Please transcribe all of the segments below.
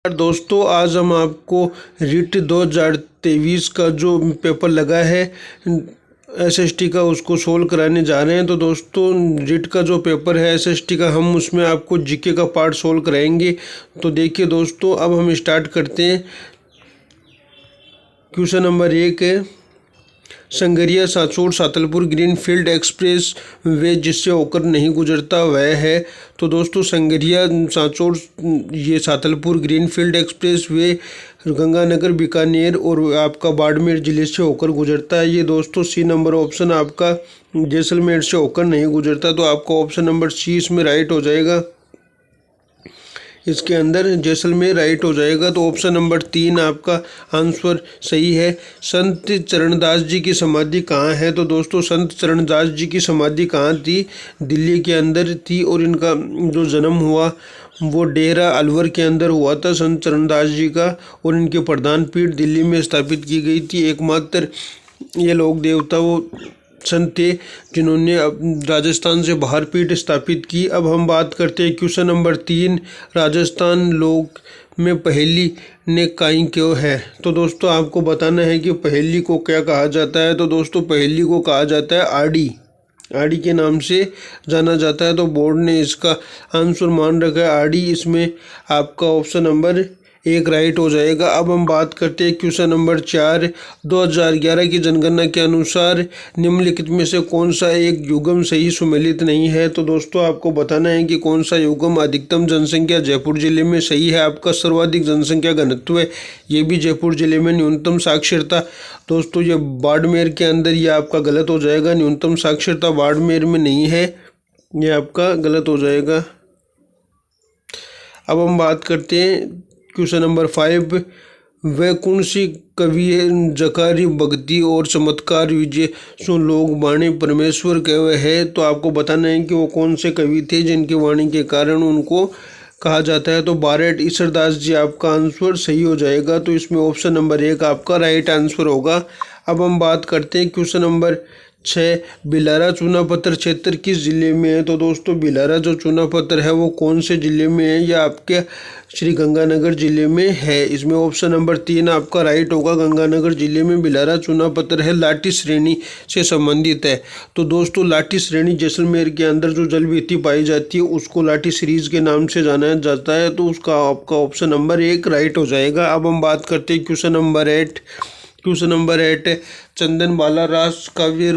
दोस्तों आज हम आपको रिट 2023 का जो पेपर लगा है एसएसटी का उसको सोल्व कराने जा रहे हैं। तो दोस्तों रिट का जो पेपर है एसएसटी का, हम उसमें आपको जीके का पार्ट सोल्व कराएंगे। तो देखिए दोस्तों, अब हम स्टार्ट करते हैं। क्वेश्चन नंबर 1 है, Sangaria Sanchore Santalpur greenfield express way जिससे होकर नहीं गुजरता वह है। तो दोस्तों संगरिया सांचौर ये Santalpur greenfield express way Ganganagar Bikaner और आपका बाड़मेर ज़िले से होकर गुजरता है। ये दोस्तों सी नंबर ऑप्शन आपका जैसलमेर से होकर नहीं गुजरता। तो आपका ऑप्शन नंबर सी इसमें राइट हो जाएगा। इसके अंदर जैसलमेर राइट हो जाएगा। तो ऑप्शन नंबर 3 आपका आंसर सही है। संत चरणदास जी की समाधि कहाँ है? तो दोस्तों संत चरणदास जी की समाधि कहाँ थी? दिल्ली के अंदर थी। और इनका जो जन्म हुआ वो डेरा अलवर के अंदर हुआ था संत चरणदास जी का। और इनके प्रधान पीठ दिल्ली में स्थापित की गई थी। एकमात्र ये लोक देवता वो संत थे जिन्होंने राजस्थान से बाहर पीठ स्थापित की। अब हम बात करते हैं क्वेश्चन नंबर 3, राजस्थान लोक में पहेली ने काई क्यों है? तो दोस्तों आपको बताना है कि पहेली को क्या कहा जाता है। तो दोस्तों पहेली को कहा जाता है आड़ी। आड़ी के नाम से जाना जाता है। तो बोर्ड ने इसका आंसर मान रखा है आड़ी। इसमें आपका ऑप्शन नंबर 1 राइट हो जाएगा। अब हम बात करते हैं क्वेश्चन नंबर 4, 2011 की जनगणना के अनुसार निम्नलिखित में से कौन सा एक युग्म सही सुमेलित नहीं है? तो दोस्तों आपको बताना है कि कौन सा युग्म अधिकतम जनसंख्या जयपुर जिले में सही है। आपका सर्वाधिक जनसंख्या घनत्व है, ये भी जयपुर जिले में। न्यूनतम साक्षरता दोस्तों ये बाड़मेर के अंदर, ये आपका गलत हो जाएगा। न्यूनतम साक्षरता बाड़मेर में नहीं है, ये आपका गलत हो जाएगा। अब हम बात करते हैं क्वेश्चन नंबर 5, वह कौन सी कवि जकारी भक्ति और चमत्कार विजय सो लोग वाणी परमेश्वर कहे है? तो आपको बताना है कि वो कौन से कवि थे जिनकी वाणी के कारण उनको कहा जाता है। तो बारेट ईश्वरदास जी आपका आंसर सही हो जाएगा। तो इसमें ऑप्शन नंबर 1 आपका राइट आंसर होगा। अब हम बात करते हैं क्वेश्चन नंबर 6, बिलारा चुना पत्थर क्षेत्र किस जिले में है? तो दोस्तों बिलारा जो चुना पत्थर है वो कौन से जिले में है? यह आपके श्री गंगानगर जिले में है। इसमें ऑप्शन नंबर 3 आपका राइट होगा। गंगानगर जिले में बिलारा चुना पत्थर है, लाठी श्रेणी से संबंधित है। तो दोस्तों लाठी श्रेणी जैसलमेर के अंदर जो जलविधि पाई जाती है उसको लाठी सीरीज के नाम से जाना जाता है। तो उसका आपका ऑप्शन नंबर 1 राइट हो जाएगा। अब हम बात करते हैं क्वेश्चन नंबर 8। क्वेश्चन नंबर 8, चंदन बाला रास काव्य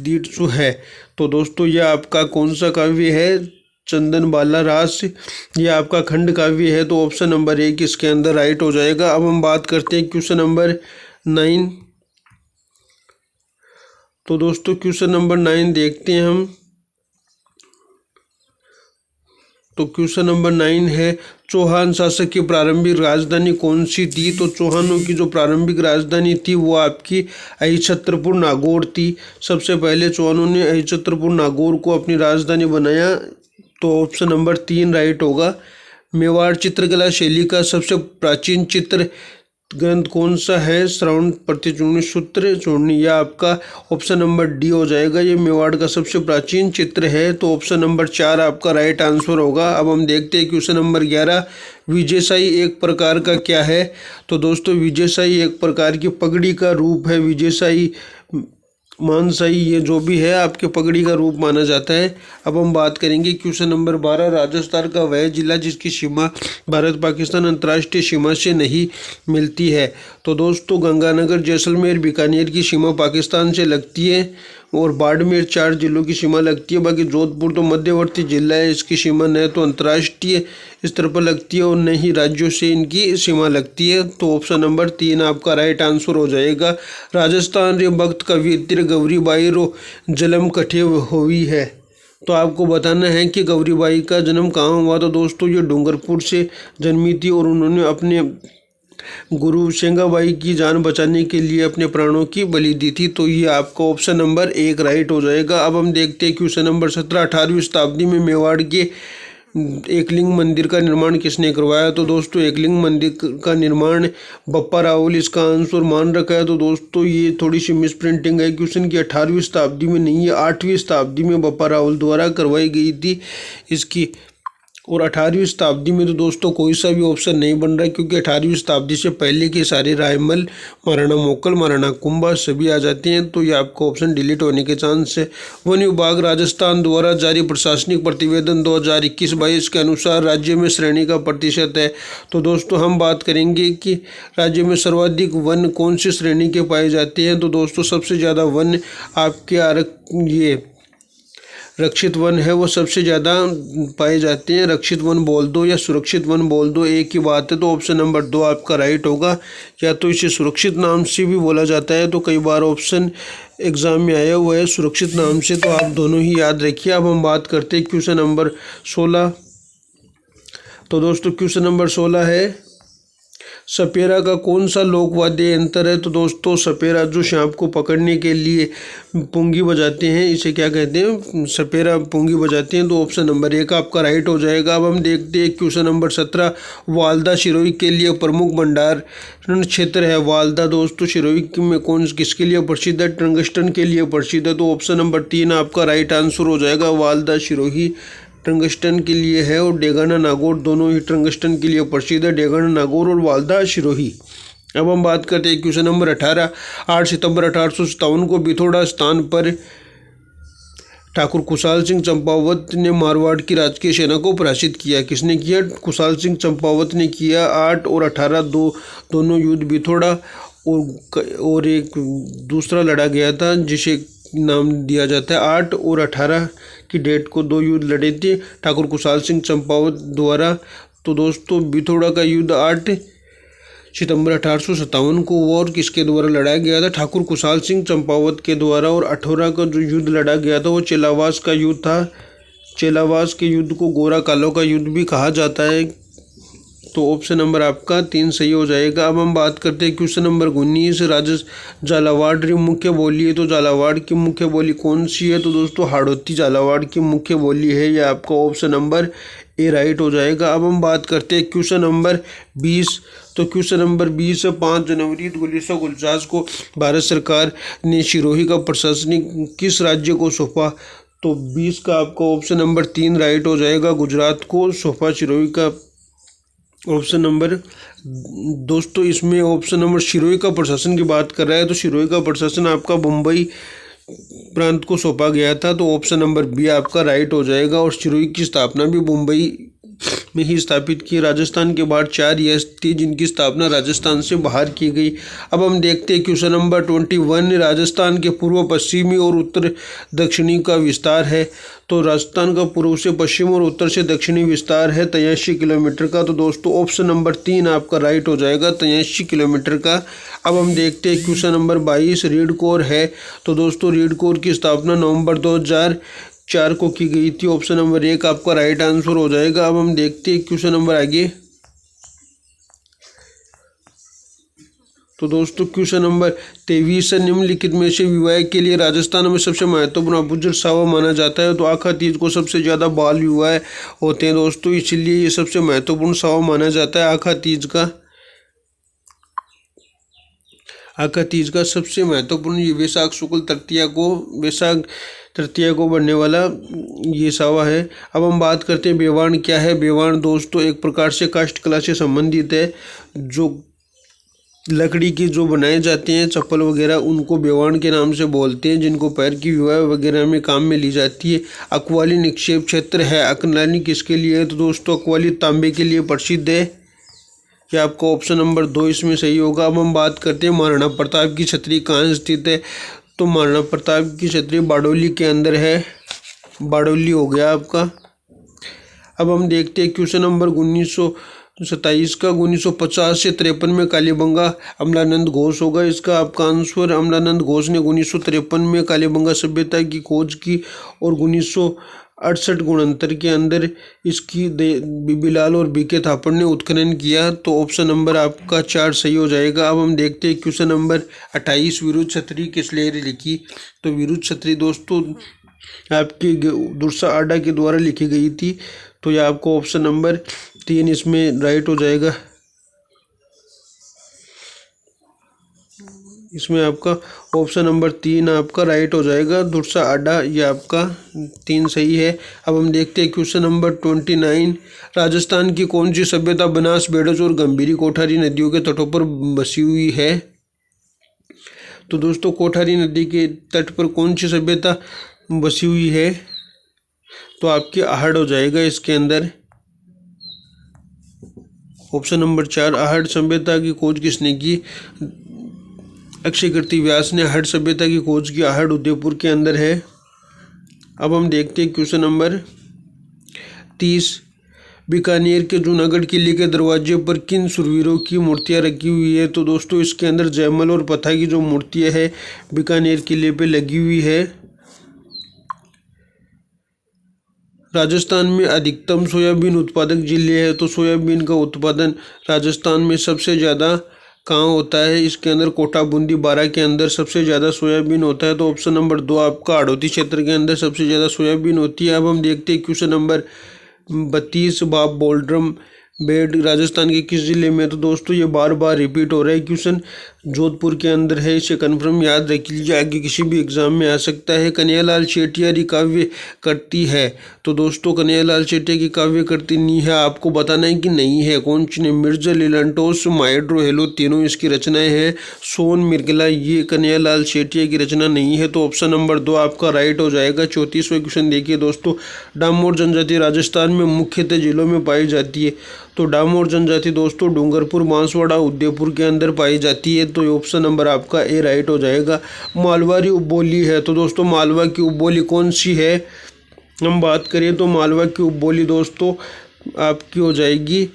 दीक्षु है। तो दोस्तों यह आपका कौन सा काव्य है? चंदन बाला रास ये आपका खंड काव्य है। तो ऑप्शन नंबर 1 इसके अंदर राइट हो जाएगा। अब हम बात करते हैं क्वेश्चन नंबर 9। तो दोस्तों क्वेश्चन नंबर 9 देखते हैं हम। तो क्वेश्चन नंबर 9 है, चौहान शासक की प्रारंभिक राजधानी कौन सी थी? तो चौहानों की जो प्रारंभिक राजधानी थी वो आपकी अहिछत्रपुर नागौर थी। सबसे पहले चौहानों ने अहिछत्रपुर नागौर को अपनी राजधानी बनाया। तो ऑप्शन नंबर 3 राइट होगा। मेवाड़ चित्रकला शैली का सबसे प्राचीन चित्र ग्रंथ कौन सा है? श्रवण प्रतिचूर्णी सूत्र चूर्णी, यह आपका ऑप्शन नंबर डी हो जाएगा। ये मेवाड़ का सबसे प्राचीन चित्र है। तो ऑप्शन नंबर 4 आपका राइट आंसर होगा। अब हम देखते हैं क्वेश्चन नंबर 11, विजयशाही एक प्रकार का क्या है? तो दोस्तों विजयशाही एक प्रकार की पगड़ी का रूप है। विजयशाही मानशाही ये जो भी है आपके पगड़ी का रूप माना जाता है। अब हम बात करेंगे क्वेश्चन नंबर 12, राजस्थान का वह जिला जिसकी सीमा भारत पाकिस्तान अंतर्राष्ट्रीय सीमा से नहीं मिलती है। तो दोस्तों गंगानगर जैसलमेर बीकानेर की सीमा पाकिस्तान से लगती है और बाड़मेर 4 जिलों की सीमा लगती है। बाकी जोधपुर तो मध्यवर्ती जिला है, इसकी सीमा न तो अंतर्राष्ट्रीय स्तर पर लगती है और न ही राज्यों से इनकी सीमा लगती है। तो ऑप्शन नंबर 3 आपका राइट आंसर हो जाएगा। राजस्थान रे भक्त कवियत्री गौरीबाई रो जन्म कठे हुई है? तो आपको बताना है कि गौरीबाई का जन्म कहाँ हुआ। तो दोस्तों ये डूंगरपुर से जन्मी थी और उन्होंने अपने गुरु सेंगाबाई की जान बचाने के लिए अपने प्राणों की बलि दी थी। तो ये आपका ऑप्शन नंबर 1 राइट हो जाएगा। अब हम देखते हैं क्वेश्चन नंबर 17, 18वीं शताब्दी में मेवाड़ के एकलिंग मंदिर का निर्माण किसने करवाया? तो दोस्तों एकलिंग मंदिर का निर्माण बप्पा रावल इसका आंसर मान रखा है। तो दोस्तों ये थोड़ी सी मिस प्रिंटिंग है क्वेश्चन की, 18वीं शताब्दी में नहीं है, 8वीं शताब्दी में बप्पा रावल द्वारा करवाई गई थी इसकी और 18वीं शताब्दी में तो दोस्तों कोई सा भी ऑप्शन नहीं बन रहा है, क्योंकि 18वीं शताब्दी से पहले के सारे रायमल, महाराणा मोकल, महाराणा कुंभा सभी आ जाते हैं, तो ये आपका ऑप्शन डिलीट होने के चांस है। वन विभाग राजस्थान द्वारा जारी प्रशासनिक प्रतिवेदन 2021-22 के अनुसार राज्य में श्रेणी का प्रतिशत है। तो दोस्तों हम बात करेंगे कि राज्य में सर्वाधिक वन कौन सी श्रेणी के पाए जाते हैं। तो दोस्तों सबसे ज़्यादा वन आपके ये रक्षित वन है, वो सबसे ज़्यादा पाए जाते हैं। रक्षित वन बोल दो या सुरक्षित वन बोल दो, एक ही बात है। तो ऑप्शन नंबर 2 आपका राइट होगा। या तो इसे सुरक्षित नाम से भी बोला जाता है, तो कई बार ऑप्शन एग्ज़ाम में आया हुआ है सुरक्षित नाम से, तो आप दोनों ही याद रखिए। अब हम बात करते हैं क्वेश्चन नंबर 16। तो दोस्तों क्वेश्चन नंबर 16 है, सपेरा का कौन सा लोक वाद्य यंत्र है। तो दोस्तों सपेरा जो सांप को पकड़ने के लिए पुंगी बजाते हैं, इसे क्या कहते हैं, सपेरा पुंगी बजाते हैं। तो ऑप्शन नंबर 1 आपका राइट हो जाएगा। अब हम देखते हैं क्वेश्चन नंबर 17, वालदा सिरोही के लिए प्रमुख भंडारण क्षेत्र है। वालदा दोस्तों सिरोही में किसके लिए प्रसिद्ध है, टंगस्टन के लिए प्रसिद्ध है। तो ऑप्शन नंबर 3 आपका राइट आंसर हो जाएगा। वालदा सिरोही टंगस्टन के लिए है, और डेगाना नागौर दोनों ही टंगस्टन के लिए प्रसिद्ध है, डेगाना नागौर और वालदा सिरोही। अब हम बात करते हैं क्वेश्चन नंबर 18, 8 सितंबर 1857 को बिथोड़ा स्थान पर ठाकुर कुशाल सिंह चंपावत ने मारवाड़ की राजकीय सेना को पराजित किया। किसने किया, कुशाल सिंह चंपावत ने किया। 8 और 18 दोनों युद्ध बिथोड़ा और एक दूसरा लड़ा गया था, जिसे नाम दिया जाता है 8 और 18 की डेट को 2 युद्ध लड़े थे ठाकुर कुशाल सिंह चंपावत द्वारा। तो दोस्तों बिथोड़ा का युद्ध 8 सितंबर 1857 को और किसके द्वारा लड़ा गया था, ठाकुर कुशाल सिंह चंपावत के द्वारा। और 18 का जो युद्ध लड़ा गया था वो चेलावास का युद्ध था। चेलावास के युद्ध को गोरा कालों का युद्ध भी कहा जाता है। तो ऑप्शन नंबर आपका 3 सही हो जाएगा। अब हम बात करते हैं क्वेश्चन नंबर 19, झालावाड़ की मुख्य बोली है। तो झालावाड़ की मुख्य बोली कौन सी है। तो दोस्तों हाड़ौती झालावाड़ की मुख्य बोली है। यह आपका ऑप्शन नंबर ए राइट हो जाएगा। अब हम बात करते हैं क्वेश्चन नंबर 20। तो क्वेश्चन नंबर 20 है, 5 जनवरी 1949 को भारत सरकार ने सिरोही का प्रशासनिक किस राज्य को सौंपा। तो 20 का आपका ऑप्शन नंबर 3 राइट हो जाएगा। गुजरात को सौंपा सिरोही का ऑप्शन नंबर। दोस्तों इसमें ऑप्शन नंबर सिरोही का प्रशासन की बात कर रहा है, तो सिरोही का प्रशासन आपका मुंबई प्रांत को सौंपा गया था। तो ऑप्शन नंबर बी आपका राइट हो जाएगा। और सिरोही की स्थापना भी मुंबई में ही स्थापित की। राजस्थान के बाद 4 रियासत थी जिनकी स्थापना राजस्थान से बाहर की गई। अब हम देखते हैं क्वेश्चन नंबर 21, राजस्थान के पूर्व पश्चिमी और उत्तर दक्षिणी का विस्तार है। तो राजस्थान का पूर्व से पश्चिम और उत्तर से दक्षिणी विस्तार है 83 किलोमीटर का। तो दोस्तों ऑप्शन नंबर 3 आपका राइट हो जाएगा, 83 किलोमीटर का। अब हम देखते हैं क्वेश्चन नंबर 22, रीड कोर है। तो दोस्तों रीड कोर की स्थापना नवंबर 2004 को की गई थी। ऑप्शन नंबर 1 आपका राइट आंसर हो जाएगा। अब हम देखते हैं क्वेश्चन नंबर आगे। तो दोस्तों क्वेश्चन नंबर 23 है, निम्नलिखित में से विवाह के लिए राजस्थान में सबसे महत्वपूर्ण अबुझर सावा माना जाता है। तो आखा तीज को सबसे ज़्यादा बाल विवाह होते हैं दोस्तों, इसलिए ये सबसे महत्वपूर्ण सावा माना जाता है। आखा तीज का सबसे महत्वपूर्ण ये वैशाख शुक्ल तृतीया को बनने वाला ये सावा है। अब हम बात करते हैं बेवाण क्या है। बेवाण दोस्तों एक प्रकार से काष्ठ कला से संबंधित है, जो लकड़ी की जो बनाए जाते हैं चप्पल वगैरह, उनको बेवाण के नाम से बोलते हैं, जिनको पैर की विवाह वगैरह में काम में ली जाती है। अकवाली निक्षेप क्षेत्र है। अकलानी किसके लिए है। तो दोस्तों अकवाली तांबे के लिए प्रसिद्ध है। यह आपका ऑप्शन नंबर 2 इसमें सही होगा। अब हम बात करते हैं महाराणा प्रताप की छतरी कहाँ स्थित है। तो महाराणा प्रताप की छतरी बारडोली के अंदर है। बारडोली हो गया आपका। अब हम देखते हैं क्वेश्चन नंबर 1927 का। 1950 से 53 में कालीबंगा अमलानंद घोष होगा इसका आपका आंसर। अमलानंद घोष ने 1953 में कालीबंगा सभ्यता की खोज की, और 1968 गुणंतर के अंदर इसकी बीबीलाल और बीके थापड़ ने उत्खनन किया। तो ऑप्शन नंबर आपका 4 सही हो जाएगा। अब हम देखते हैं क्वेश्चन नंबर 28, विरुद्ध छतरी किस लेहरी लिखी। तो विरुद्ध छतरी दोस्तों आपकी दुर्सा आडा के द्वारा लिखी गई थी। तो यह आपको ऑप्शन नंबर 3 इसमें राइट हो जाएगा। इसमें आपका ऑप्शन नंबर 3 आपका राइट हो जाएगा, दुर्सा अड्डा, ये आपका 3 सही है। अब हम देखते हैं क्वेश्चन नंबर 29। राजस्थान की कौन सी सभ्यता बनास, बेडज और गंभीरी कोठारी नदियों के तटों पर बसी हुई है? तो दोस्तों कोठारी नदी के तट पर कौन सी सभ्यता बसी हुई है? तो आपकी आहड़ हो जाएगा इसके अंदर। ऑप्शन नंबर 4 आहड़ सभ्यता की खोज किसने की? अक्षय कीर्ति व्यास ने आहड़ सभ्यता की खोज की। आहड़ उदयपुर के अंदर है। अब हम देखते हैं क्वेश्चन नंबर 30। बीकानेर के जूनागढ़ किले के दरवाजे पर किन सुरवीरों की मूर्तियां रखी हुई है? तो दोस्तों इसके अंदर जयमल और पथा की जो मूर्तियां है बीकानेर किले पे लगी हुई है। राजस्थान में अधिकतम सोयाबीन उत्पादक जिले है, तो सोयाबीन का उत्पादन राजस्थान में सबसे ज़्यादा कहाँ होता है? इसके अंदर कोटा, बूंदी, बारां के अंदर सबसे ज़्यादा सोयाबीन होता है। तो ऑप्शन नंबर 2 आपका हाड़ौती क्षेत्र के अंदर सबसे ज़्यादा सोयाबीन होती है। अब हम देखते हैं क्वेश्चन नंबर 32। बाप बोल्ड्रम बेड राजस्थान के किस जिले में? तो दोस्तों ये बार बार रिपीट हो रहा है क्वेश्चन, जोधपुर के अंदर है। इसे कन्फर्म याद रख लीजिए, आगे किसी भी एग्जाम में आ सकता है। कन्हैयालाल शेटियारी काव्य करती है? तो दोस्तों कन्हैयालाल शेटिया की काव्य करती नहीं है, आपको बताना है कि नहीं है। कौन सी ने? मिर्जा लीलांटोस, माइड्रो हेलो, तीनों इसकी रचनाएं हैं। सोन मिर्गला, ये कन्हैयालाल शेटिया की रचना नहीं है। तो ऑप्शन नंबर 2 आपका राइट हो जाएगा। 34वां क्वेश्चन देखिए दोस्तों, डामोर जनजाति राजस्थान में मुख्यतः जिलों में पाई जाती है? तो डामोर जनजाति दोस्तों डूंगरपुर, बांसवाड़ा, उदयपुर के अंदर पाई जाती है। तो ऑप्शन नंबर आपका ए राइट हो जाएगा। मालवारी उपबोली है? तो दोस्तों मालवा की उपबोली कौन सी है? हम बात करें तो मालवा की उपबोली दोस्तों आपकी हो जाएगी,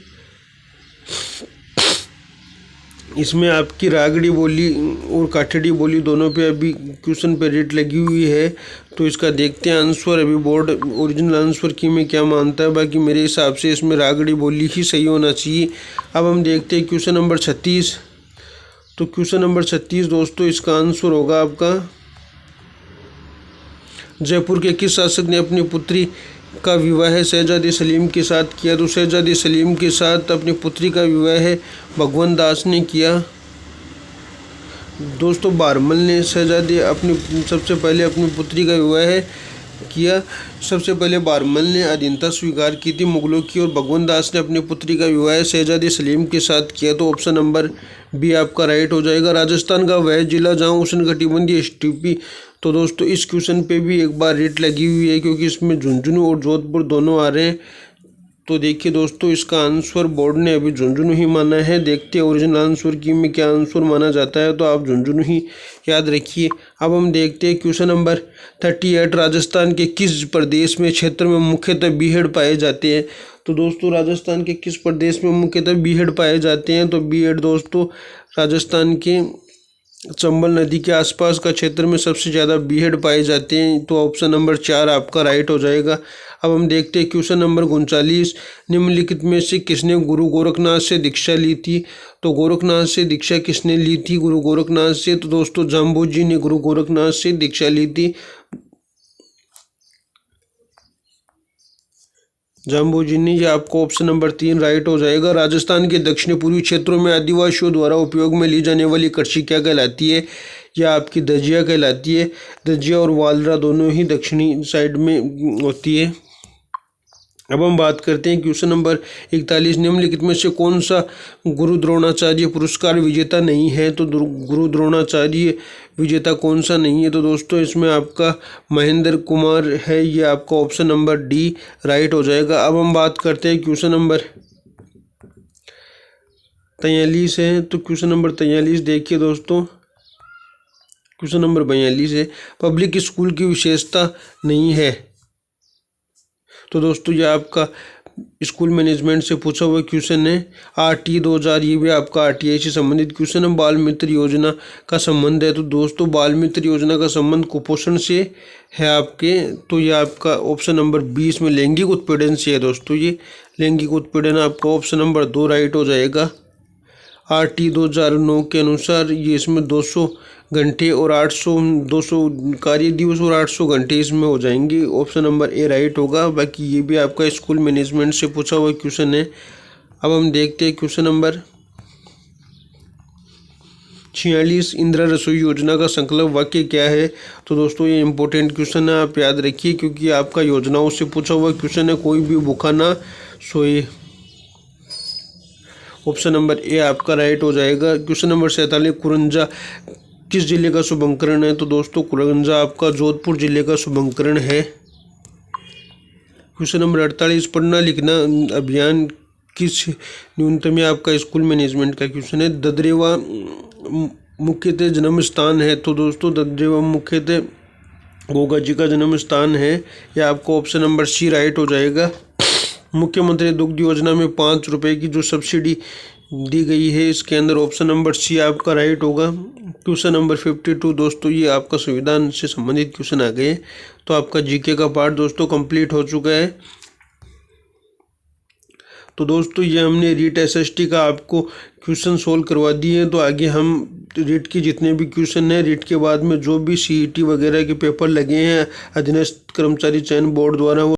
इसमें आपकी रागड़ी बोली और काठड़ी बोली दोनों पे अभी क्वेश्चन पे रेट लगी हुई है। तो इसका देखते हैं आंसर। अभी बोर्ड ओरिजिनल आंसर की में क्या मानता है, बाकी मेरे हिसाब से इसमें रागड़ी बोली ही सही होना चाहिए। अब हम देखते हैं क्वेश्चन नंबर 36। तो क्वेश्चन नंबर 36 दोस्तों इसका आंसर होगा आपका, जयपुर के किस शासक ने अपनी पुत्री का विवाह शहजादे सलीम के साथ किया? तो शहजादे सलीम के साथ अपनी पुत्री का विवाह भगवंत दास ने किया। दोस्तों बारमल ने शहजादे अपनी सबसे पहले अपनी पुत्री का विवाह किया। सबसे पहले बारमल ने अधीनता स्वीकार की थी मुगलों की, और भगवंत दास ने अपनी पुत्री का विवाह शहजादे सलीम के साथ किया। तो ऑप्शन नंबर बी आपका राइट हो जाएगा। राजस्थान का वह जिला जहाँ उष्णकटिबंधीय स्टीपी, तो दोस्तों इस क्वेश्चन पे भी एक बार रेट लगी हुई है क्योंकि इसमें झुंझुनू और जोधपुर दोनों आ रहे हैं। तो देखिए दोस्तों इसका आंसर बोर्ड ने अभी झुंझुनू ही माना है। देखते हैं ओरिजिनल आंसर की में क्या आंसर माना जाता है, तो आप झुंझुनू ही याद रखिए। अब हम देखते हैं क्वेश्चन नंबर 38। राजस्थान के किस प्रदेश में क्षेत्र में मुख्यतः बीहड़ पाए जाते हैं? तो दोस्तों राजस्थान के किस प्रदेश में मुख्यतः बीहड़ पाए जाते हैं? तो बीहड़ दोस्तों राजस्थान के चंबल नदी के आसपास का क्षेत्र में सबसे ज़्यादा बीहड़ पाए जाते हैं। तो ऑप्शन नंबर 4 आपका राइट हो जाएगा। अब हम देखते हैं क्वेश्चन नंबर 39। निम्नलिखित में से किसने गुरु गोरखनाथ से दीक्षा ली थी? तो गोरखनाथ से दीक्षा किसने ली थी गुरु गोरखनाथ से? तो दोस्तों जाम्बू जी ने गुरु गोरखनाथ से दीक्षा ली थी। जाम्बू जी ने, ये आपको ऑप्शन नंबर 3 राइट हो जाएगा। राजस्थान के दक्षिणी पूर्वी क्षेत्रों में आदिवासियों द्वारा उपयोग में ली जाने वाली कृषि क्या कहलाती है? यह आपकी दजिया कहलाती है। दजिया और वालरा दोनों ही दक्षिणी साइड में होती है। अब हम बात करते हैं क्वेश्चन नंबर 41। निम्नलिखित में से कौन सा गुरु द्रोणाचार्य पुरस्कार विजेता नहीं है? तो गुरु द्रोणाचार्य विजेता कौन सा नहीं है? तो दोस्तों इसमें आपका महेंद्र कुमार है, ये आपका ऑप्शन नंबर डी राइट हो जाएगा। अब हम बात करते हैं क्वेश्चन नंबर 43 है। तो क्वेश्चन नंबर 43 देखिए दोस्तों, क्वेश्चन नंबर 42 है, पब्लिक स्कूल की विशेषता नहीं है। तो दोस्तों ये आपका स्कूल मैनेजमेंट से पूछा हुआ क्वेश्चन है। RT 2000, ये भी आपका RTI से संबंधित क्वेश्चन है। बाल मित्र योजना का संबंध है? तो दोस्तों बाल मित्र योजना का संबंध कुपोषण से है आपके। तो ये आपका ऑप्शन नंबर 20 में लैंगिक उत्पीड़न से है। दोस्तों ये लैंगिक उत्पीड़न आपका ऑप्शन नंबर 2 राइट हो जाएगा। RT 2009 के अनुसार ये इसमें 200 घंटे और 200 कार्य दिवस और 800 घंटे इसमें हो जाएंगे। ऑप्शन नंबर ए राइट होगा। बाकी ये भी आपका स्कूल मैनेजमेंट से पूछा हुआ क्वेश्चन है। अब हम देखते हैं क्वेश्चन नंबर 46 इंदिरा रसोई योजना का संकल्प वाक्य क्या है? तो दोस्तों ये इंपॉर्टेंट क्वेश्चन है, आप याद रखिए क्योंकि आपका योजनाओं से पूछा हुआ क्वेश्चन है। कोई भी भूखा ना सोए। ऑप्शन नंबर ए आपका राइट हो जाएगा। क्वेश्चन नंबर 47, कुरंजा किस जिले का शुभंकरण है? तो दोस्तों कुरंजा आपका जोधपुर जिले का शुभंकरण है। क्वेश्चन नंबर 48, पढ़ना लिखना अभियान किस न्यूनतम आपका स्कूल मैनेजमेंट का क्वेश्चन है। ददरेवा मुख्यतः जन्म स्थान है? तो दोस्तों ददरेवा मुख्यतः गोगा जी का जन्म स्थान है। यह आपको ऑप्शन नंबर सी राइट हो जाएगा। मुख्यमंत्री दुग्ध योजना में 5 रुपए की जो सब्सिडी दी गई है, इसके अंदर ऑप्शन नंबर सी आपका राइट होगा। क्वेश्चन नंबर 52 दोस्तों ये आपका संविधान से संबंधित क्वेश्चन आ गए। तो आपका जीके का पार्ट दोस्तों कंप्लीट हो चुका है। तो दोस्तों ये हमने रीट एसएसटी का आपको क्वेश्चन सोल्व करवा दिए हैं। तो आगे हम रीट के जितने भी क्वेश्चन हैं, रीट के बाद में जो भी सीईटी वगैरह के पेपर लगे हैं अधीनस्थ कर्मचारी चयन बोर्ड द्वारा, वो